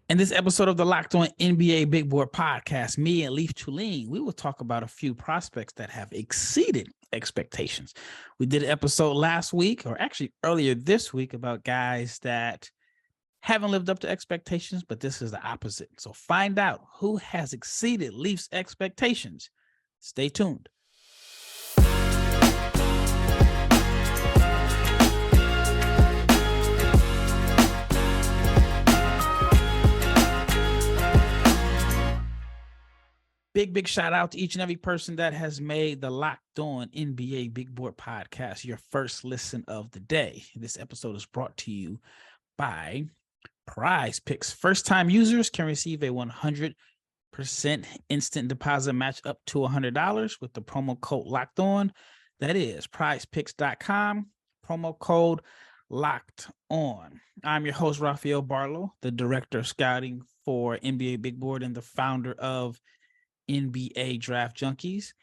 In this episode of the Locked On NBA Big Board podcast, me and Leif Thulin, we will talk about a few prospects that have exceeded expectations. We did an episode last week, or actually earlier this week, about guys that haven't lived up to expectations, but this is the opposite. So find out who has exceeded Leif's expectations. Stay tuned. Big shout out to each and every person that has made the Locked On NBA Big Board podcast your first listen of the day. This episode is brought to you by Prize Picks. First-time users can receive a 100% instant deposit match up to $100 with the promo code Locked On. That is prizepicks.com, promo code Locked On. I'm your host, Rafael Barlowe, the director of scouting for NBA Big Board and the founder of NBA Draft Junkies.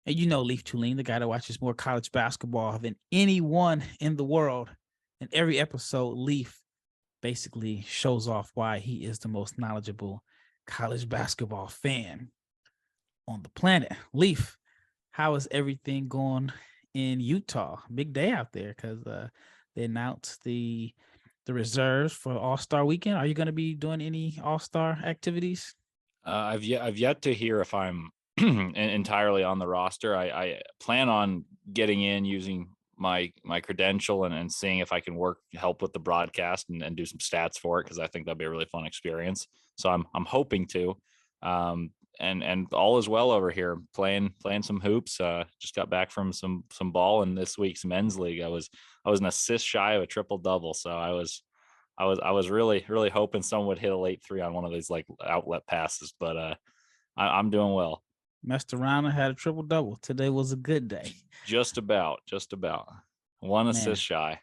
And you know Leif Thulin, the guy that watches more college basketball than anyone in the world. In every episode, Leif basically shows off why he is the most knowledgeable college basketball fan on the planet. Leif, how is everything going in Utah? Big day out there because they announced the reserves for All-Star Weekend. Are you going to be doing any All-Star activities? I've yet to hear if I'm entirely on the roster. I plan on getting in using my credential and seeing if I can help with the broadcast and do some stats for it, because I think that'd be a really fun experience. So I'm hoping to. And all is well over here, playing some hoops. Just got back from some ball in this week's men's league. I was an assist shy of a triple double, so I was really hoping someone would hit a late three on one of these like outlet passes, but I'm doing well. Messed around and had a triple double. Today was a good day. Just about. One assist shy.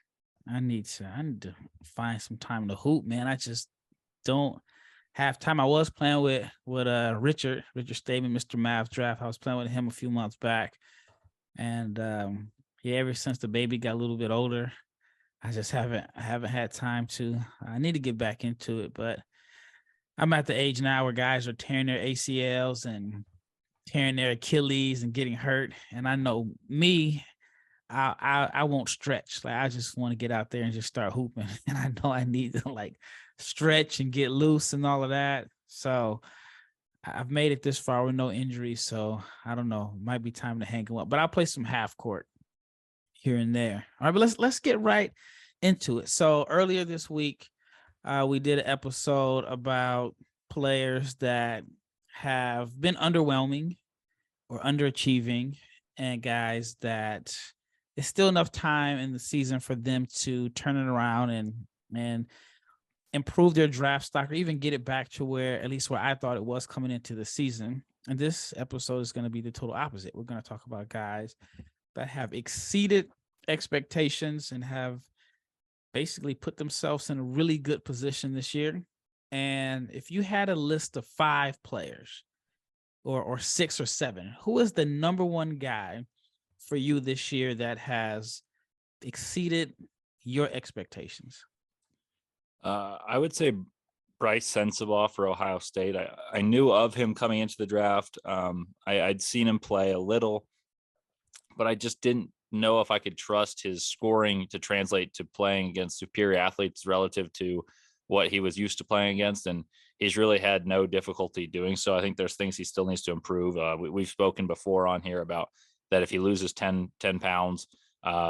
I need to find some time to hoop, man. I just don't have time. I was playing with Richard Stayman, Mr. Mavs Draft. I was playing with him a few months back, and ever since the baby got a little bit older, I just haven't had time to. I need to get back into it, but I'm at the age now where guys are tearing their ACLs and tearing their Achilles and getting hurt. And I know me, I won't stretch. Like I just want to get out there and just start hooping. And I know I need to like stretch and get loose and all of that. So I've made it this far with no injuries. So I don't know. Might be time to hang them up. But I'll play some half court here and there. All right, but let's get right into it. So earlier this week, we did an episode about players that have been underwhelming or underachieving, and guys that it's still enough time in the season for them to turn it around and improve their draft stock, or even get it back to where I thought it was coming into the season. And this episode is going to be the total opposite. We're going to talk about guys that have exceeded expectations and have basically put themselves in a really good position this year. And if you had a list of 5 players or 6 or 7, who is the number one guy for you this year that has exceeded your expectations? I would say Brice Sensabaugh for Ohio State. I knew of him coming into the draft. I'd seen him play a little, but I just didn't know if I could trust his scoring to translate to playing against superior athletes relative to what he was used to playing against. And he's really had no difficulty doing so. I think there's things he still needs to improve. We've spoken before on here about that. If he loses 10 pounds,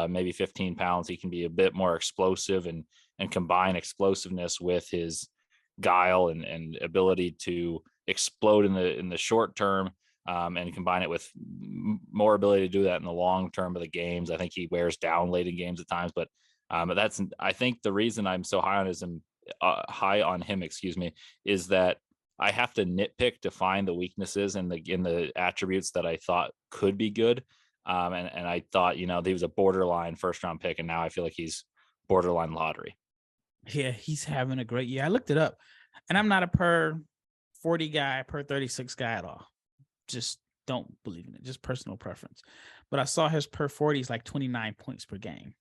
maybe 15 pounds, he can be a bit more explosive and combine explosiveness with his guile and ability to explode in the short term. And combine it with more ability to do that in the long term of the games. I think he wears down late in games at times, but I think the reason I'm so high on him, is that I have to nitpick to find the weaknesses in the attributes that I thought could be good. And I thought, he was a borderline first round pick, and now I feel like he's borderline lottery. Yeah, he's having a great year. I looked it up, and I'm not a per 40 guy, per 36 guy at all. Just don't believe in it. Just personal preference. But I saw his per 40 is like 29 points per game.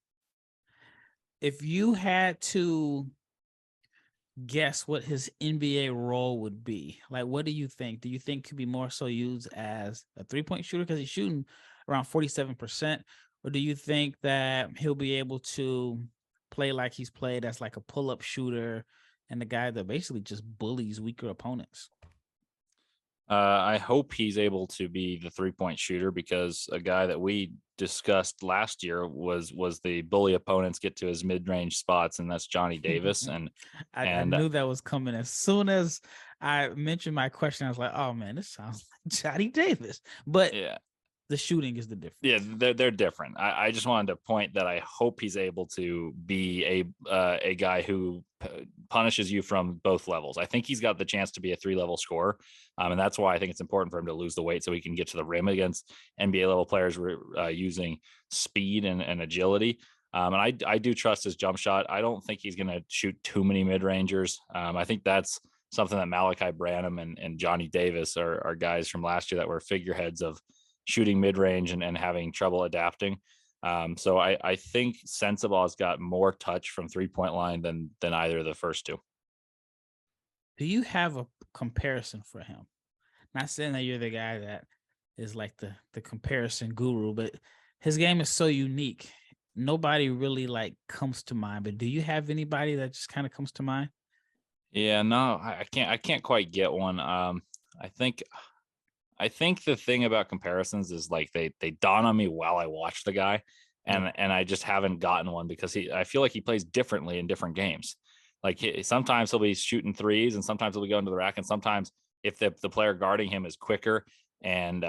If you had to guess what his NBA role would be, like, what do you think? Do you think could be more so used as a 3-point shooter because he's shooting around 47%? Or do you think that he'll be able to play like he's played as like a pull-up shooter and the guy that basically just bullies weaker opponents? I hope he's able to be the 3-point shooter, because a guy that we discussed last year was the bully opponents get to his mid-range spots, and that's Johnny Davis. I knew that was coming. As soon as I mentioned my question, I was like, oh man, this sounds like Johnny Davis. But yeah, the shooting is the difference. yeah, they're different. I just wanted to point that I hope he's able to be a guy who punishes you from both levels. I think he's got the chance to be a 3-level scorer, and that's why I think it's important for him to lose the weight so he can get to the rim against NBA level players using speed and agility. And I do trust his jump shot. I don't think he's going to shoot too many mid rangers. I think that's something that Malachi Branham and Johnny Davis are guys from last year that were figureheads of shooting mid-range and having trouble adapting. So I think Sensabaugh's got more touch from 3-point line than either of the first two. Do you have a comparison for him? Not saying that you're the guy that is like the comparison guru, but his game is so unique. Nobody really like comes to mind, but do you have anybody that just kind of comes to mind? Yeah, no, I can't quite get one. I think the thing about comparisons is like they dawn on me while I watch the guy, and I just haven't gotten one because I feel like he plays differently in different games. Like sometimes he'll be shooting threes, and sometimes he'll be going to the rack, and sometimes if the player guarding him is quicker and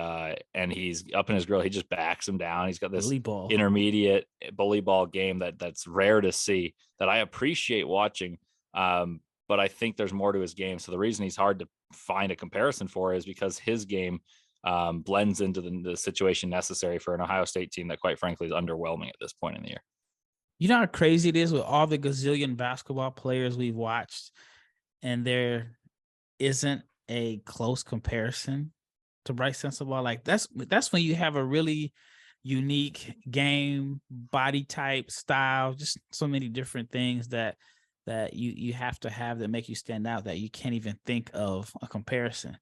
he's up in his grill, he just backs him down. He's got this intermediate bully ball game that's rare to see, that I appreciate watching. But I think there's more to his game. So the reason he's hard to find a comparison for is because his game blends into the situation necessary for an Ohio State team that, quite frankly, is underwhelming at this point in the year. You know how crazy it is with all the gazillion basketball players we've watched, and there isn't a close comparison to Brice Sensabaugh. Like that's when you have a really unique game, body type, style, just so many different things that you have to have that make you stand out, that you can't even think of a comparison.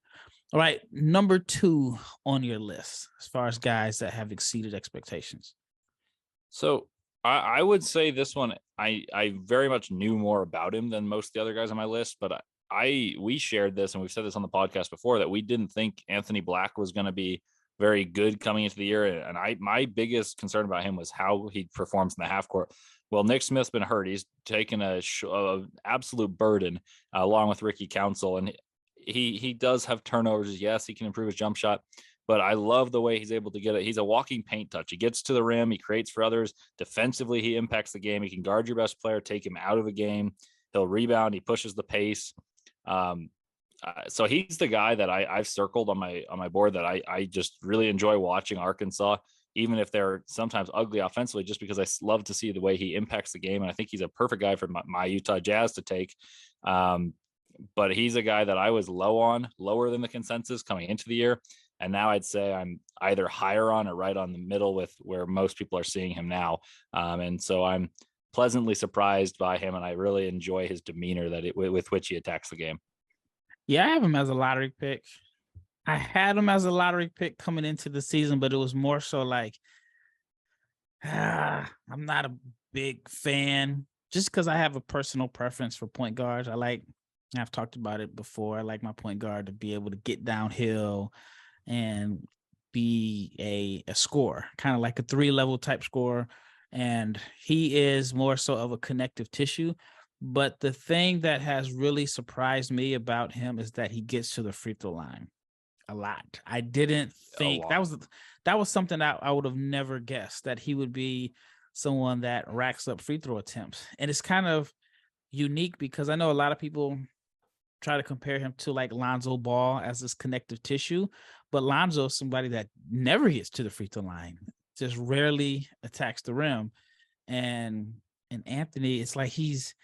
All right, number 2 on your list as far as guys that have exceeded expectations. So I would say this one, I very much knew more about him than most of the other guys on my list, but we shared this, and we've said this on the podcast before, that we didn't think Anthony Black was going to be very good coming into the year. And my biggest concern about him was how he performs in the half court. Well, Nick Smith's been hurt. He's taken a absolute burden along with Ricky Council. And he does have turnovers. Yes, he can improve his jump shot, but I love the way he's able to get it. He's a walking paint touch. He gets to the rim. He creates for others. Defensively, he impacts the game. He can guard your best player, take him out of a game. He'll rebound. He pushes the pace. So he's the guy that I've circled on my board that I just really enjoy watching Arkansas, even if they're sometimes ugly offensively, just because I love to see the way he impacts the game. And I think he's a perfect guy for my Utah Jazz to take. But he's a guy that I was lower than the consensus coming into the year. And now I'd say I'm either higher on or right on the middle with where most people are seeing him now. And so I'm pleasantly surprised by him, and I really enjoy his demeanor with which he attacks the game. Yeah, I have him as a lottery pick. I had him as a lottery pick coming into the season, but it was more so like, I'm not a big fan, just because I have a personal preference for point guards. I've talked about it before. I like my point guard to be able to get downhill and be a scorer, kind of like a 3-level type scorer. And he is more so of a connective tissue. But the thing that has really surprised me about him is that he gets to the free throw line a lot. I didn't think that was something that I would have never guessed, that he would be someone that racks up free throw attempts. And it's kind of unique because I know a lot of people try to compare him to like Lonzo Ball as this connective tissue, but Lonzo is somebody that never gets to the free throw line, just rarely attacks the rim. And Anthony, it's like he's,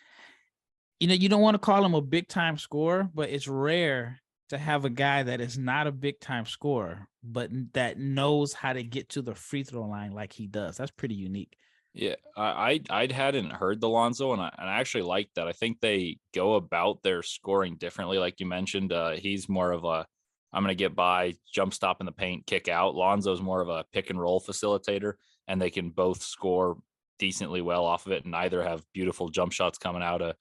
you don't want to call him a big time scorer, but it's rare to have a guy that is not a big time scorer, but that knows how to get to the free throw line like he does. That's pretty unique. Yeah, I hadn't heard the Lonzo, and I actually like that. I think they go about their scoring differently, like you mentioned. He's more of a I'm going to get by, jump stop in the paint, kick out. Lonzo's more of a pick and roll facilitator, and they can both score decently well off of it, and either have beautiful jump shots coming out of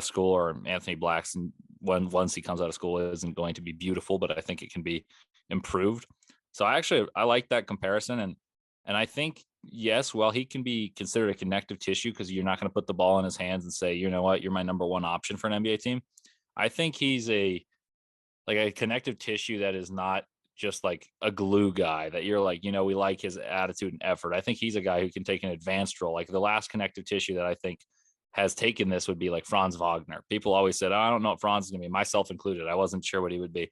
school, or Anthony Blackson once he comes out of school isn't going to be beautiful, but I think it can be improved. So I like that comparison, and I think yes, well, he can be considered a connective tissue because you're not going to put the ball in his hands and say, you know what, you're my number one option for an NBA team. I think he's a connective tissue that is not just like a glue guy that you're like, we like his attitude and effort. I think he's a guy who can take an advanced role. Like the last connective tissue that I think has taken this would be like Franz Wagner. People always said, oh, I don't know what Franz is going to be, myself included. I wasn't sure what he would be.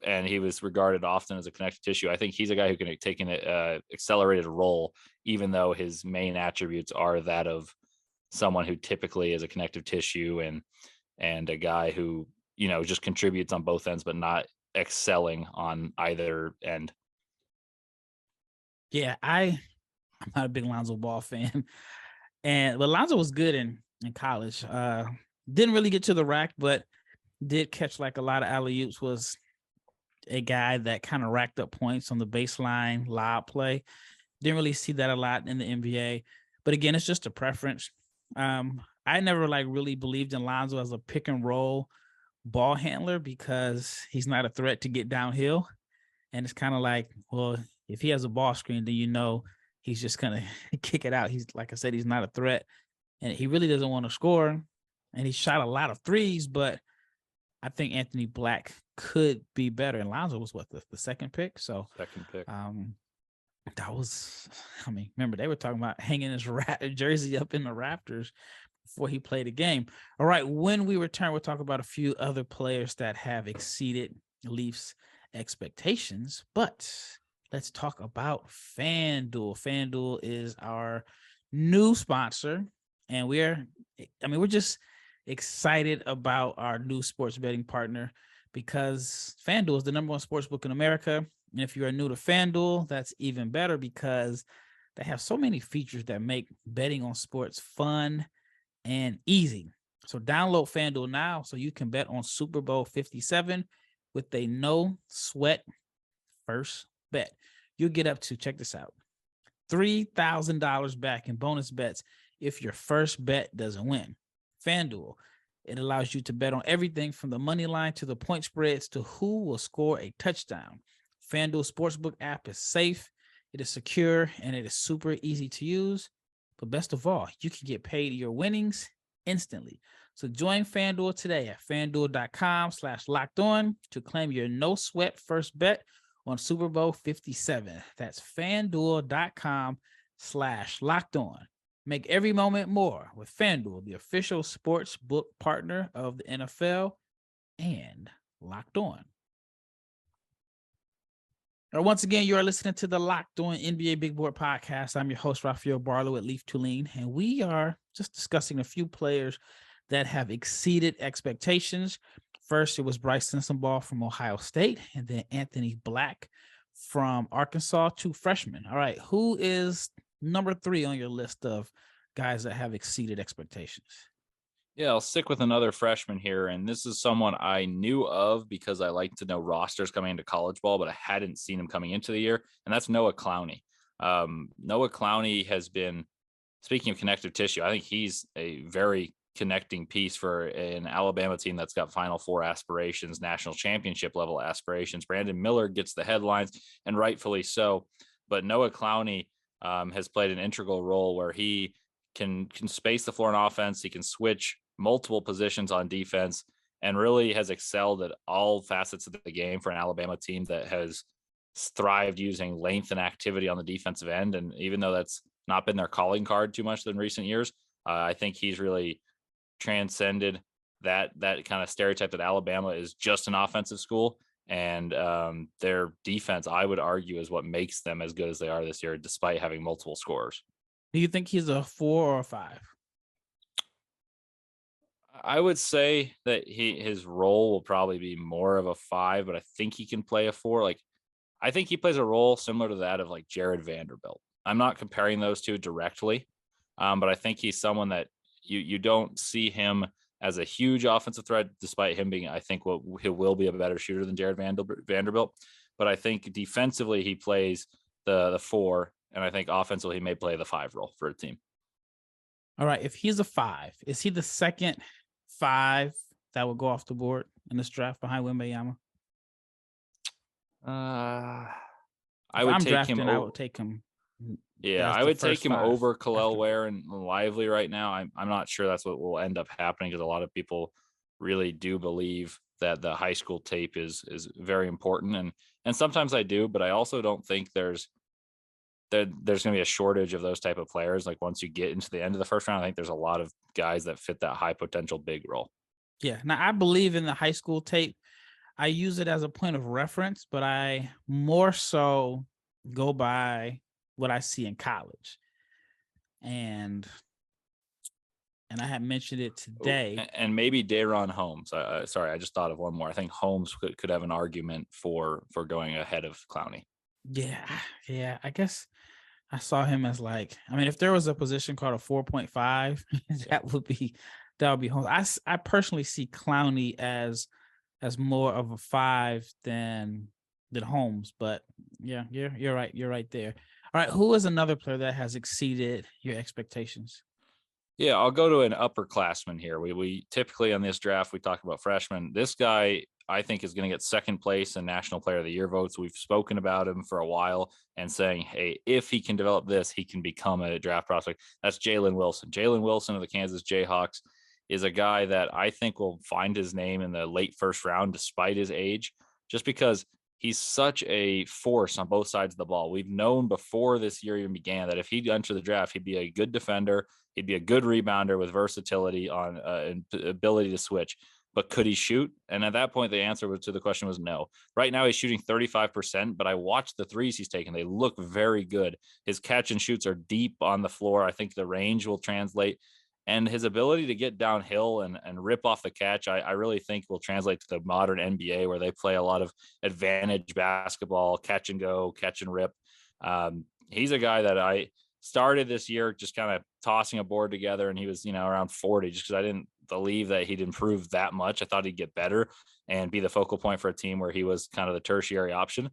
And he was regarded often as a connective tissue. I think he's a guy who can take an accelerated role, even though his main attributes are that of someone who typically is a connective tissue and a guy who, just contributes on both ends, but not excelling on either end. Yeah, I'm not a big Lonzo Ball fan. But Lonzo was good in college. Didn't really get to the rack, but did catch like a lot of alley-oops. Was a guy that kind of racked up points on the baseline lob play. Didn't really see that a lot in the NBA. But again, it's just a preference. I never like really believed in Lonzo as a pick and roll ball handler because he's not a threat to get downhill. And it's kind of like, well, if he has a ball screen, then he's just gonna kick it out. He's, like I said, he's not a threat, and he really doesn't want to score. And he shot a lot of threes, but I think Anthony Black could be better. And Lonzo was what, the second pick? So Second pick. That was, remember they were talking about hanging his jersey up in the rafters before he played a game. All right, when we return, we'll talk about a few other players that have exceeded Leafs expectations, but let's talk about FanDuel. FanDuel is our new sponsor, and we're just excited about our new sports betting partner because FanDuel is the number one sports book in America. And if you are new to FanDuel, that's even better because they have so many features that make betting on sports fun and easy. So download FanDuel now so you can bet on Super Bowl 57 with a no sweat first bet. You'll get up to, check this out, $3,000 back in bonus bets if your first bet doesn't win. FanDuel, it allows you to bet on everything from the money line to the point spreads to who will score a touchdown. FanDuel Sportsbook app is safe, it is secure, and it is super easy to use. But best of all, you can get paid your winnings instantly. So join FanDuel today at FanDuel.com/locked-on to claim your no sweat first bet on Super Bowl 57. That's FanDuel.com/locked-on. Make every moment more with FanDuel, the official sports book partner of the NFL and Locked On. Once again, you are listening to the Locked On NBA Big Board Podcast. I'm your host, Rafael Barlowe at Leif Thulin, and we are just discussing a few players that have exceeded expectations. First, it was Brice Sensabaugh from Ohio State, and then Anthony Black from Arkansas, two freshmen. All right, who is number 3 on your list of guys that have exceeded expectations? Yeah, I'll stick with another freshman here. And this is someone I knew of because I like to know rosters coming into college ball, but I hadn't seen him coming into the year. And that's Noah Clowney. Noah Clowney has been, speaking of connective tissue, I think he's a very connecting piece for an Alabama team that's got Final Four aspirations, national championship level aspirations. Brandon Miller gets the headlines, and rightfully so. But Noah Clowney has played an integral role where he can space the floor in offense. He can switch multiple positions on defense and really has excelled at all facets of the game for an Alabama team that has thrived using length and activity on the defensive end. And even though that's not been their calling card too much in recent years, I think he's really transcended that kind of stereotype that Alabama is just an offensive school. And their defense, I would argue, is what makes them as good as they are this year, despite having multiple scorers. Do you think he's a 4 or a 5? I would say that his role will probably be more of a 5, but I think he can play a 4. Like, I think he plays a role similar to that of like Jared Vanderbilt. I'm not comparing those two directly, but I think he's someone that you don't see him as a huge offensive threat, despite him being, I think, he will be a better shooter than Jared Vanderbilt. But I think defensively he plays the 4, and I think offensively he may play the 5 role for a team. All right, if he's a 5, is he the second 5 that would go off the board in this draft behind Wembanyama? I would take him. I would take him. Yeah, I would take him over Kel'el Ware and Lively right now. I'm not sure that's what will end up happening, because a lot of people really do believe that the high school tape is very important, and sometimes I do, but I also don't think there's going to be a shortage of those type of players. Like once you get into the end of the first round, I think there's a lot of guys that fit that high potential big role. Yeah. Now I believe in the high school tape. I use it as a point of reference, but I more so go by what I see in college. And I had mentioned it today. And maybe Day'Ron Holmes. Sorry, I just thought of one more. I think Holmes could have an argument for going ahead of Clowney. Yeah. I guess I saw him as like, I mean, if there was a position called a 4.5, that would be Holmes. I personally see Clowney as more of a 5 than Holmes, but yeah, you're right. You're right there. All right, who is another player that has exceeded your expectations? Yeah, I'll go to an upperclassman here. We typically on this draft, we talk about freshmen. This guy, I think, is going to get second place in National Player of the Year votes. We've spoken about him for a while and saying, hey, if he can develop this, he can become a draft prospect. That's Jalen Wilson. Jalen Wilson of the Kansas Jayhawks is a guy that I think will find his name in the late first round despite his age, just because he's such a force on both sides of the ball. We've known before this year even began that if he'd enter the draft, he'd be a good defender. He'd be a good rebounder with versatility on and ability to switch. But could he shoot? And at that point, the answer to the question was no. Right now, he's shooting 35%, but I watched the threes he's taken. They look very good. His catch and shoots are deep on the floor. I think the range will translate. And his ability to get downhill and rip off the catch, I really think will translate to the modern NBA, where they play a lot of advantage basketball, catch and go, catch and rip. He's a guy that I started this year just kind of tossing a board together, and he was, around 40, just because I didn't believe that he'd improve that much. I thought he'd get better and be the focal point for a team where he was kind of the tertiary option.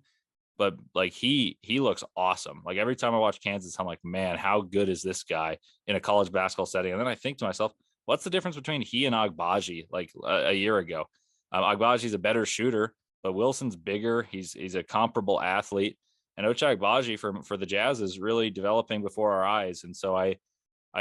But like he looks awesome. Like every time I watch Kansas, I'm like, man, how good is this guy in a college basketball setting? And then I think to myself, what's the difference between he and Agbaji like a year ago? Agbaji's a better shooter, but Wilson's bigger. He's a comparable athlete. And Ochai Agbaji for the Jazz is really developing before our eyes. And so I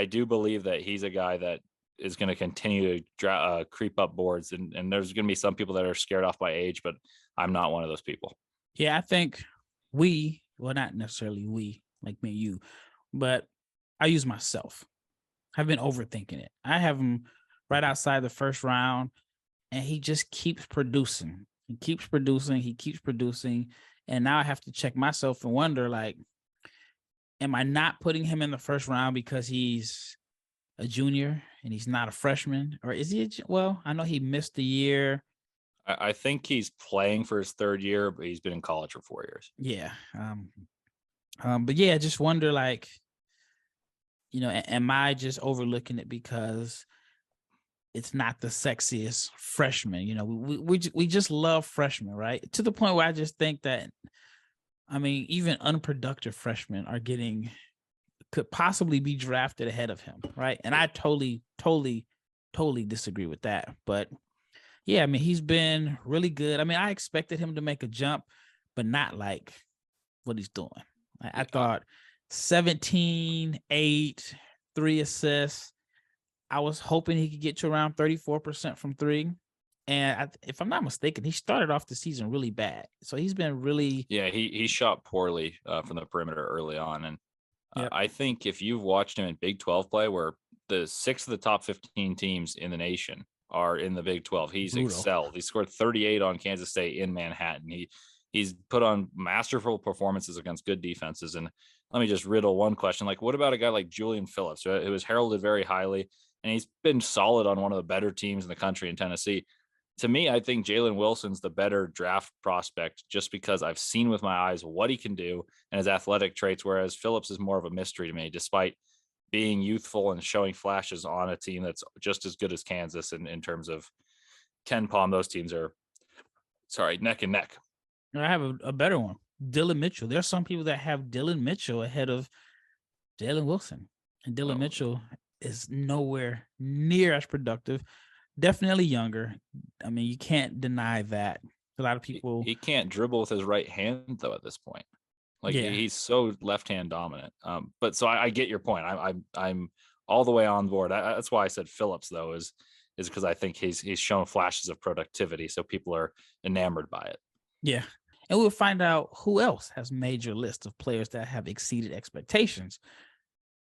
do believe that he's a guy that is going to continue to creep up boards. And there's going to be some people that are scared off by age, but I'm not one of those people. Yeah, I think not necessarily we, like me and you, but I use myself. I've been overthinking it. I have him right outside the first round, and he just keeps producing. He keeps producing. And now I have to check myself and wonder, like, am I not putting him in the first round because he's a junior and he's not a freshman? Or is he? I know he missed the year. I think he's playing for his third year, but he's been in college for 4 years. Yeah. But yeah, just wonder, like, am I just overlooking it because it's not the sexiest freshman? We just love freshmen, right? To the point where I just think that, even unproductive freshmen could possibly be drafted ahead of him, right? And I totally disagree with that. But yeah, he's been really good. I expected him to make a jump, but not like what he's doing. I thought 17, 8, 3 assists. I was hoping he could get to around 34% from 3. And if I'm not mistaken, he started off the season really bad. So he's been really... Yeah, he shot poorly from the perimeter early on. And I think if you've watched him in Big 12 play, where the 6 of the top 15 teams in the nation are in the Big 12, he's excelled. He scored 38 on Kansas State in Manhattan. He's put on masterful performances against good defenses. And let me just riddle one question. Like, what about a guy like Julian Phillips, who was heralded very highly, and he's been solid on one of the better teams in the country in Tennessee? to me, I think Jalen Wilson's the better draft prospect just because I've seen with my eyes what he can do and his athletic traits, whereas Phillips is more of a mystery to me, despite being youthful and showing flashes on a team that's just as good as Kansas in terms of Ken Palm. Those teams are, neck and neck. I have a better one. Dylan Mitchell. There are some people that have Dylan Mitchell ahead of Jalen Wilson. And Dylan Mitchell is nowhere near as productive. Definitely younger. I mean, you can't deny that. A lot of people. He can't dribble with his right hand, though, at this point. Like, he's so left-hand dominant. But so I get your point. I'm all the way on board. That's why I said Phillips, though, is because I think he's shown flashes of productivity, so people are enamored by it. Yeah. And we'll find out who else has made your list of players that have exceeded expectations.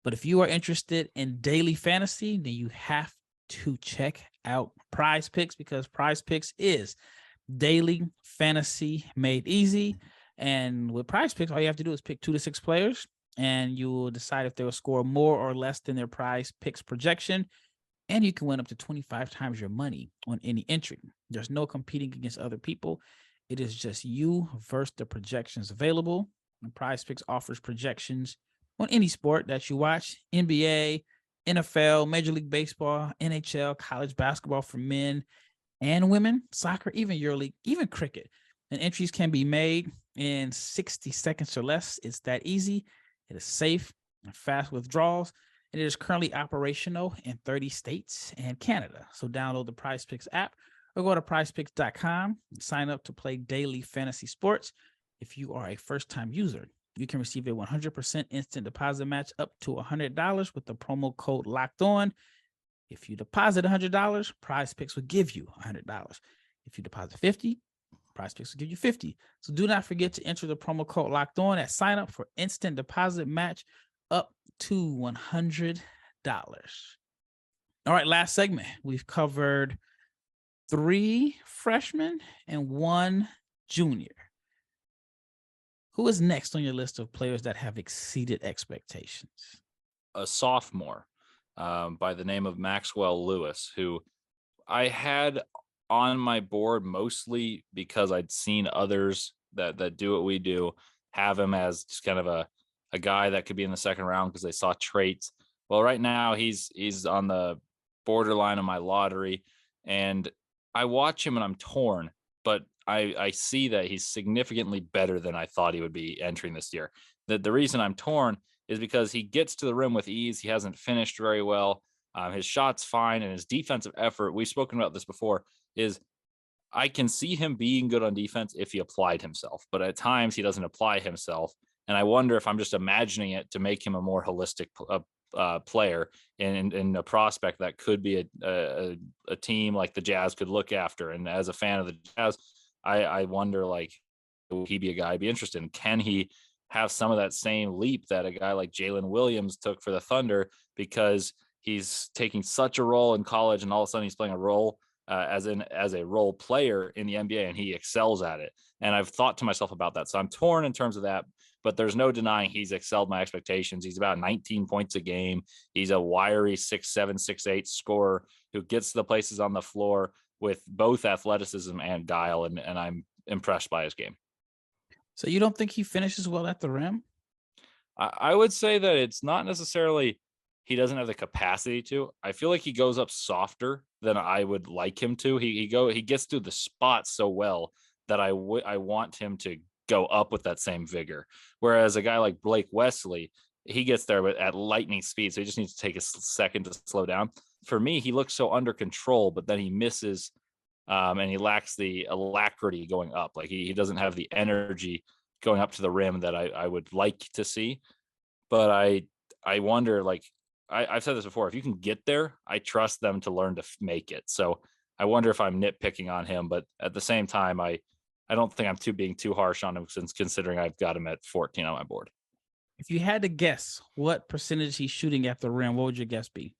But if you are interested in daily fantasy, then you have to check out Prize Picks, because Prize Picks is daily fantasy made easy. And with Prize Picks, all you have to do is pick 2 to 6 players, and you will decide if they will score more or less than their Prize Picks projection. And you can win up to 25 times your money on any entry. There's no competing against other people. It is just you versus the projections available. And Prize Picks offers projections on any sport that you watch: NBA, NFL, Major League Baseball, NHL, college basketball for men and women, soccer, even EuroLeague, even cricket. And entries can be made in 60 seconds or less. It's that easy. It is safe and fast withdrawals. And it is currently operational in 30 states and Canada. So download the Prize Picks app or go to prizepicks.com and sign up to play daily fantasy sports. If you are a first-time user, you can receive a 100% instant deposit match up to $100 with the promo code Locked On. If you deposit $100, Prize Picks will give you $100. If you deposit $50, Prize Picks will give you $50. So do not forget to enter the promo code Locked On at sign up for instant deposit match up to $100. All right, last segment. We've covered 3 freshmen and 1 junior. Who is next on your list of players that have exceeded expectations? A sophomore by the name of Maxwell Lewis, who I had on my board mostly because I'd seen others that do what we do have him as just kind of a guy that could be in the second round because they saw traits. Well, right now he's on the borderline of my lottery, and I watch him and I'm torn, but I see that he's significantly better than I thought he would be entering this year. The reason I'm torn is because he gets to the rim with ease. He hasn't finished very well. His shot's fine, and his defensive effort, we've spoken about this before, is I can see him being good on defense if he applied himself, but at times he doesn't apply himself. And I wonder if I'm just imagining it to make him a more holistic player and a prospect that could be a team like the Jazz could look after. And as a fan of the Jazz, I wonder, like, would he be a guy I'd be interested in? Can he have some of that same leap that a guy like Jalen Williams took for the Thunder, because he's taking such a role in college and all of a sudden he's playing a role as a role player in the NBA, and he excels at it. And I've thought to myself about that. So I'm torn in terms of that, but there's no denying he's excelled my expectations. He's about 19 points a game. He's a wiry 6'7", 6'8" scorer who gets to the places on the floor with both athleticism and guile, and I'm impressed by his game. So you don't think he finishes well at the rim? I would say that it's not necessarily he doesn't have the capacity to. I feel like he goes up softer than I would like him to. He gets through the spots so well that I want him to go up with that same vigor. Whereas a guy like Blake Wesley, he gets there at lightning speed, so he just needs to take a second to slow down. For me, he looks so under control, but then he misses, and he lacks the alacrity going up. Like he doesn't have the energy going up to the rim that I would like to see. But I wonder, like, I've said this before, if you can get there, I trust them to learn to make it. So I wonder if I'm nitpicking on him, but at the same time, I don't think I'm being too harsh on him, since considering I've got him at 14 on my board. If you had to guess what percentage he's shooting at the rim, what would your guess be?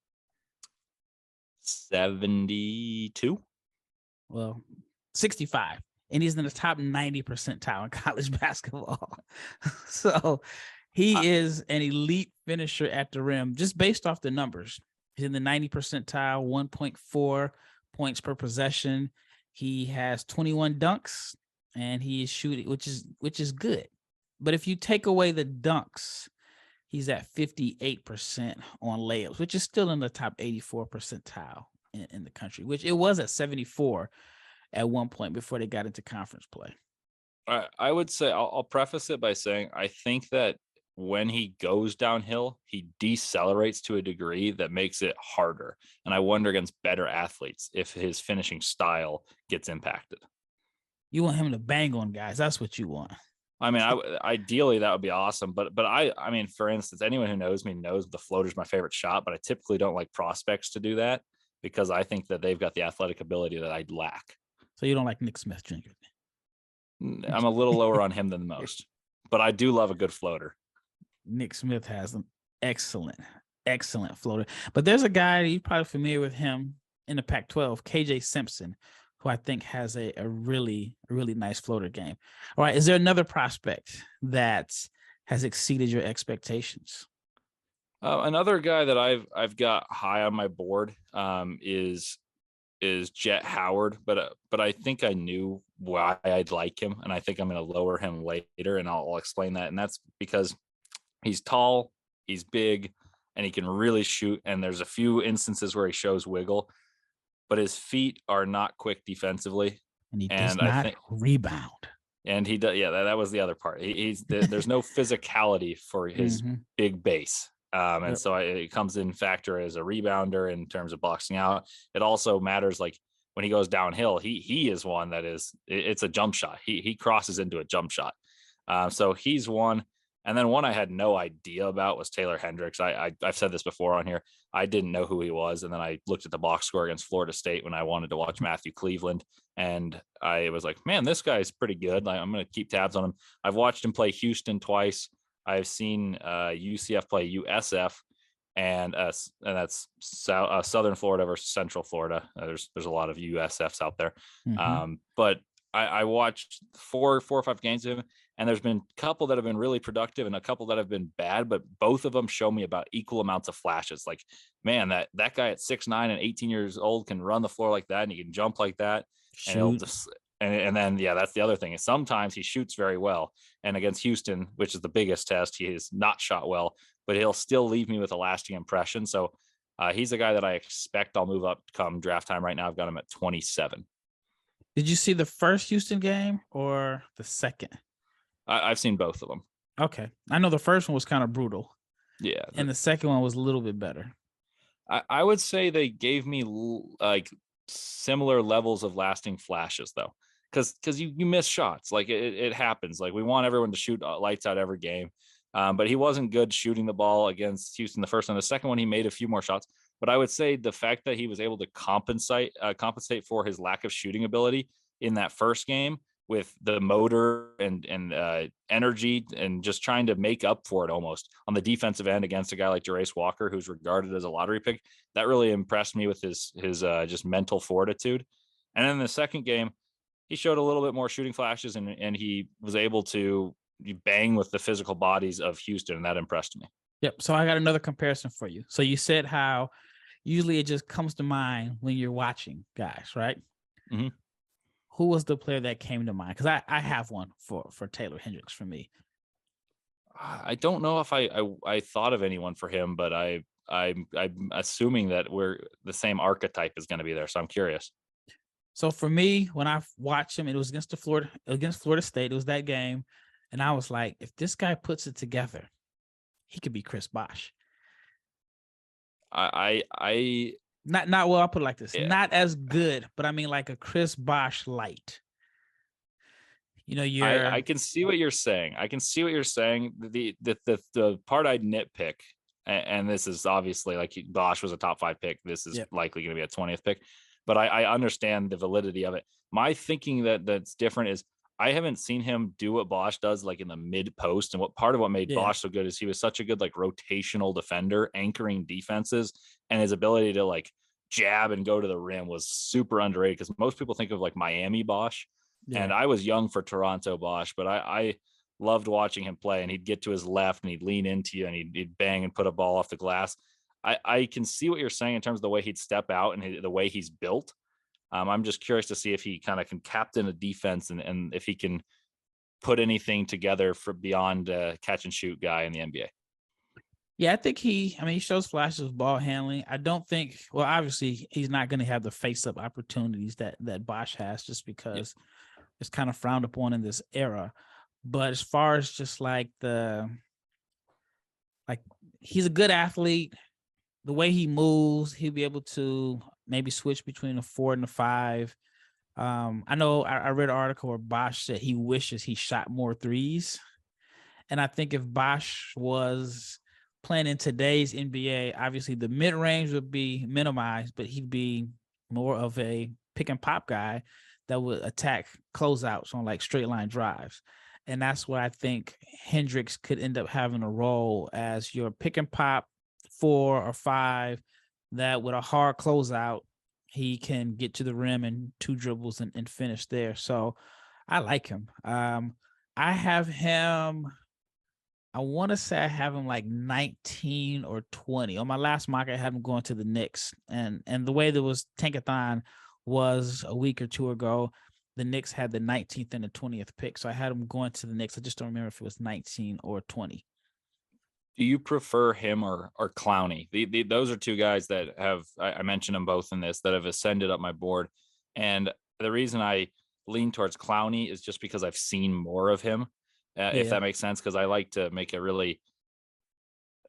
72. Well, 65. And he's in the top 90 percentile in college basketball. So he is an elite finisher at the rim, just based off the numbers. He's in the 90 percentile, 1.4 points per possession. He has 21 dunks, and he is shooting, which is good. But if you take away the dunks, he's at 58% on layups, which is still in the top 84 percentile in the country, which it was at 74 at one point before they got into conference play. I would say I'll preface it by saying I think that when he goes downhill, he decelerates to a degree that makes it harder. And I wonder against better athletes if his finishing style gets impacted. You want him to bang on guys. That's what you want. I mean, ideally that would be awesome. But I mean, for instance, anyone who knows me knows the floater is my favorite shot, but I typically don't like prospects to do that because I think that they've got the athletic ability that I lack. So you don't like Nick Smith Jr.? I'm a little lower on him than most, but I do love a good floater. Nick Smith has an excellent floater. But there's a guy, you're probably familiar with him in the Pac-12, KJ Simpson, who I think has a really nice floater game. All right, is there another prospect that has exceeded your expectations? Another guy that I've got high on my board is Jett Howard, but I think I knew why I'd like him, and I think I'm going to lower him later, and I'll explain that. And that's because he's tall, he's big, and he can really shoot. And there's a few instances where he shows wiggle, but his feet are not quick defensively, and he does not rebound. And he does, yeah. That was the other part. There's no physicality for his big base. And so it comes in factor as a rebounder in terms of boxing out. It also matters, like when he goes downhill, he is one that it's a jump shot. He crosses into a jump shot. So he's one. And then one I had no idea about was Taylor Hendricks. I've said this before on here. I didn't know who he was. And then I looked at the box score against Florida State when I wanted to watch Matthew Cleveland. And I was like, man, this guy's pretty good. Like, I'm going to keep tabs on him. I've watched him play Houston twice. I've seen UCF play USF, and that's Southern Florida versus Central Florida. There's a lot of USFs out there. But I watched four or five games of him, and there's been a couple that have been really productive and a couple that have been bad, but both of them show me about equal amounts of flashes. Like, man, that guy at 6'9" and 18 years old can run the floor like that, and he can jump like that. Shoot. And he'll just, and then, yeah, that's the other thing is sometimes he shoots very well. And against Houston, which is the biggest test, he has not shot well, but he'll still leave me with a lasting impression. So he's a guy that I expect I'll move up come draft time. Right now, I've got him at 27. Did you see the first Houston game or the second? I've seen both of them. Okay. I know the first one was kind of brutal. Yeah. And the second one was a little bit better. I would say they gave me like similar levels of lasting flashes, though. Because you miss shots. Like it happens. Like we want everyone to shoot lights out every game. But he wasn't good shooting the ball against Houston the first one. The second one, he made a few more shots. But I would say the fact that he was able to compensate for his lack of shooting ability in that first game with the motor and energy and just trying to make up for it almost on the defensive end against a guy like Jarace Walker, who's regarded as a lottery pick, that really impressed me with his just mental fortitude. And then in the second game, he showed a little bit more shooting flashes and he was able to bang with the physical bodies of Houston, and that impressed me. Yep. So I got another comparison for you. So you said how usually it just comes to mind when you're watching guys, right? Mm-hmm. Who was the player that came to mind? Because I have one for Taylor Hendricks for me. I don't know if I thought of anyone for him, but I'm assuming that we're the same archetype is going to be there. So I'm curious. So for me, when I watched him, it was against Florida State. It was that game. And I was like, if this guy puts it together, he could be Chris Bosh. Not well, I'll put it like this. Yeah. Not as good, but I mean like a Chris Bosh light. You know, I can see what you're saying. The part I'd nitpick, and this is obviously like Bosh was a top 5 pick. This is likely going to be a 20th pick, but I understand the validity of it. My thinking that's different is I haven't seen him do what Bosh does like in the mid post. And part of what made Bosh so good is he was such a good like rotational defender, anchoring defenses, and his ability to like jab and go to the rim was super underrated because most people think of like Miami Bosh. Yeah. And I was young for Toronto Bosh, but I loved watching him play, and he'd get to his left and he'd lean into you and he'd bang and put a ball off the glass. I can see what you're saying in terms of the way he'd step out and the way he's built. I'm just curious to see if he kind of can captain a defense and if he can put anything together for beyond a catch and shoot guy in the NBA. Yeah, I think he shows flashes of ball handling. I don't think, well, obviously he's not going to have the face-up opportunities that Bosh has, just because it's kind of frowned upon in this era. But as far as just he's a good athlete. The way he moves, he'll be able to maybe switch between a 4 and a 5. I know I read an article where Bosh said he wishes he shot more threes. And I think if Bosh was playing in today's NBA, obviously the mid-range would be minimized, but he'd be more of a pick and pop guy that would attack closeouts on like straight line drives. And that's where I think Hendricks could end up having a role as your pick and pop 4 or 5 that with a hard closeout, he can get to the rim in 2 dribbles and finish there. So I like him. I have him, I want to say I have him like 19 or 20. On my last mock, I had him going to the Knicks. And the way there was Tankathon was a week or 2 ago, the Knicks had the 19th and the 20th pick. So I had him going to the Knicks. I just don't remember if it was 19 or 20. Do you prefer him or Clowney? Those are 2 guys that have, I mentioned them both in this, that have ascended up my board. And the reason I lean towards Clowney is just because I've seen more of him, if that makes sense, because I like to make a really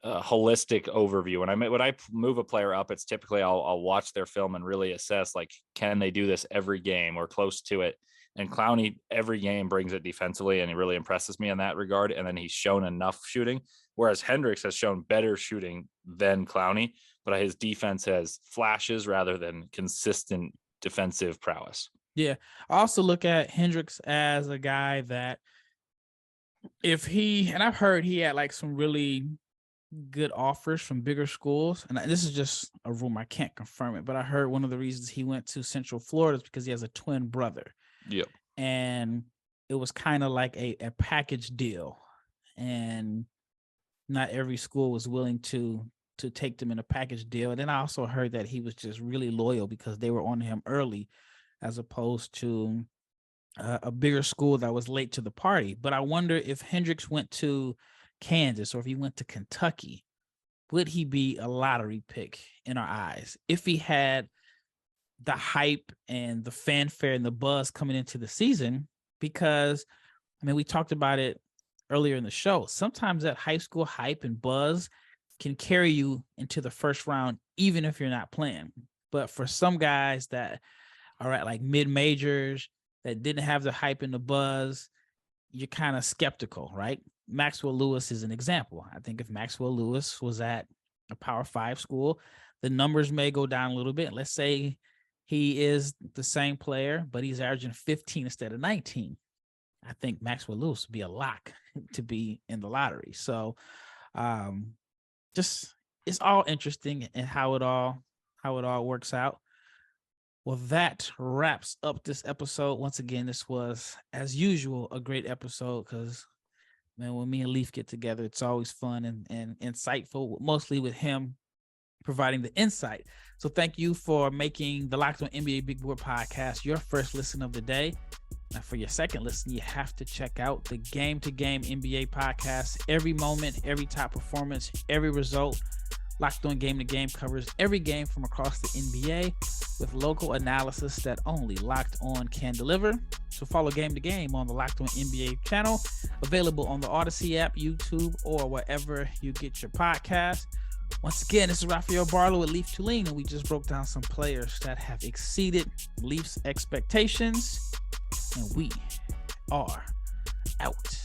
holistic overview. When I move a player up, it's typically I'll watch their film and really assess, like, can they do this every game or close to it? And Clowney every game brings it defensively, and he really impresses me in that regard. And then he's shown enough shooting, whereas Hendricks has shown better shooting than Clowney, but his defense has flashes rather than consistent defensive prowess. Yeah. I also look at Hendricks as a guy that and I've heard he had like some really good offers from bigger schools. And this is just a rumor, I can't confirm it, but I heard one of the reasons he went to Central Florida is because he has a twin brother. Yep. And it was kind of like a package deal. And not every school was willing to take them in a package deal. And then I also heard that he was just really loyal because they were on him early, as opposed to a bigger school that was late to the party. But I wonder if Hendricks went to Kansas or if he went to Kentucky, would he be a lottery pick in our eyes if he had the hype and the fanfare and the buzz coming into the season? Because, I mean, we talked about it earlier in the show. Sometimes that high school hype and buzz can carry you into the first round, even if you're not playing. But for some guys that are at like mid-majors that didn't have the hype and the buzz, you're kind of skeptical, right? Maxwell Lewis is an example. I think if Maxwell Lewis was at a Power 5 school, the numbers may go down a little bit. Let's say he is the same player, but he's averaging 15 instead of 19. I think Maxwell Lewis would be a lock to be in the lottery. So just it's all interesting in how it all works out. Well, that wraps up this episode. Once again, this was, as usual, a great episode because, man, when me and Leif get together, it's always fun and insightful, mostly with him providing the insight. So thank you for making the Locked On NBA Big Board podcast your first listen of the day. Now, for your second listen, you have to check out the Game to Game NBA podcast. Every moment, every top performance, every result. Locked On Game to Game covers every game from across the NBA with local analysis that only Locked On can deliver. So follow Game to Game on the Locked On NBA channel, available on the Odyssey app, YouTube, or wherever you get your podcast. Once again, this is Rafael Barlowe with Leif Thulin, and we just broke down some players that have exceeded Leif's expectations, and we are out.